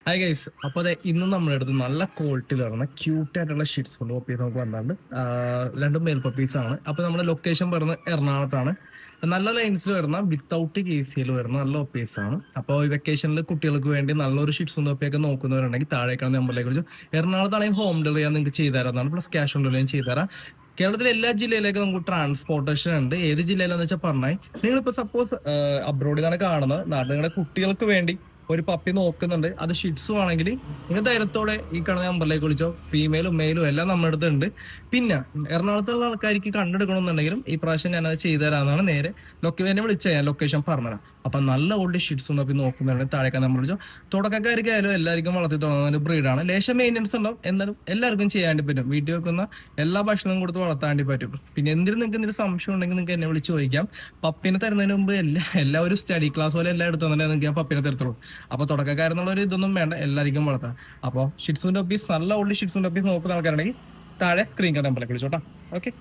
Hi guys, അപ്പോൾ അതെ ഇന്ന് നമ്മുടെ അടുത്ത് നല്ല ക്വാളിറ്റിയിൽ വരുന്ന ക്യൂട്ടായിട്ടുള്ള ഷീറ്റ്സ് കൊണ്ട് പപ്പീസ് നമുക്ക് വന്നിട്ടുണ്ട്. രണ്ടും മെയിൽ പപ്പീസ് ആണ്. അപ്പോൾ നമ്മുടെ ലൊക്കേഷൻ പറയുന്നത് എറണാകുളത്താണ്. നല്ല ലൈൻസിൽ വരുന്ന വിത്തൗട്ട് KCL വരുന്ന നല്ല പപ്പീസ് ആണ്. അപ്പോൾ ഈ വെക്കേഷനിൽ കുട്ടികൾക്ക് വേണ്ടി നല്ലൊരു ഷീറ്റ്സ് പപ്പിയൊക്കെ നോക്കുന്നവരുണ്ടെങ്കിൽ താഴേക്കാണ് നമ്പറിലേക്ക് വിളിച്ചു. എറണാകുളത്താണെങ്കിൽ ഹോം ഡെലിവറി ഞാൻ നിങ്ങൾക്ക് ചെയ്തു തരാമെന്നാണ്, പ്ലസ് ക്യാഷ് ഓൺ ഡെലിവറി ചെയ്തു തരാം. കേരളത്തിലെ എല്ലാ ജില്ലയിലേക്കും നമുക്ക് ട്രാൻസ്പോർട്ടേഷൻ ഉണ്ട്. ഏത് ജില്ലയിലാണെന്ന് വെച്ചാൽ പറഞ്ഞാൽ നിങ്ങളിപ്പോൾ സപ്പോസ് അബ്രോഡിലാണ് കാണുന്നത്, നിങ്ങളുടെ കുട്ടികൾക്ക് വേണ്ടി ഒരു പപ്പി നോക്കുന്നുണ്ട്, അത് ഷിറ്റ്സു ആണെങ്കിൽ നിങ്ങൾ ധൈര്യത്തോടെ ഈ കാണുന്ന നമ്പറിലേക്ക് വിളിച്ചോ. ഫീമെയിലും മെയിലും എല്ലാം നമ്മുടെ അടുത്ത് ഉണ്ട്. പിന്നെ എറണാകുളത്തുള്ള ആൾക്കാർക്ക് കണ്ടെടുക്കണമെന്നുണ്ടെങ്കിലും ഈ പ്രാവശ്യം ഞാനത് ചെയ്തു തരാമെന്നാണ്. നേരെ എന്നെ വിളിച്ചാൽ ഞാൻ ലൊക്കേഷൻ പറഞ്ഞുതരാം. അപ്പം നല്ല ഓൾഡ് ഷിറ്റ്സും പപ്പി നോക്കുന്നുണ്ടെങ്കിൽ താഴേക്കാൻ നമ്മൾ വിളിച്ചോ. തുടക്കക്കാർക്കായാലും എല്ലാവർക്കും വളർത്തി തുടങ്ങുന്ന ഒരു ബ്രീഡാണ്. ലേശം മെയിൻ്റെനൻസ് ഉണ്ടാവും, എന്നാലും എല്ലാവർക്കും ചെയ്യാൻ പറ്റും. വീട്ടിൽ വെക്കുന്ന എല്ലാ ഭക്ഷണവും കൊടുത്ത് വളർത്താൻ പറ്റും. പിന്നെ എന്തിനും നിങ്ങൾക്ക് എന്തെങ്കിലും സംശയം ഉണ്ടെങ്കിൽ നിങ്ങൾക്ക് എന്നെ വിളിച്ച് ചോദിക്കാം. പപ്പിനെ തരുന്നതിന് മുമ്പ് എല്ലാ ഒരു സ്റ്റഡി ക്ലാസ് പോലെ എല്ലാം എടുത്തു തന്നെ നിങ്ങൾക്ക് ഞാൻ പപ്പിനെ തരത്തുള്ളൂ. അപ്പൊ തുടക്കക്കാരെന്നുള്ള ഒരു ഇതൊന്നും വേണ്ട, എല്ലാവർക്കും വളർത്താം. അപ്പോൾ ഷിറ്റ്സുവിന്റെ പപ്പീസ്, നല്ല ഓൾഡ് ഷിറ്റ്സുവിന്റെ പപ്പീസ് നോക്കുന്ന ആൾക്കാരുണ്ടെങ്കിൽ താഴെ സ്ക്രീൻ നമ്പറിലേക്ക് വിളിച്ചോട്ടാ. ഓക്കെ.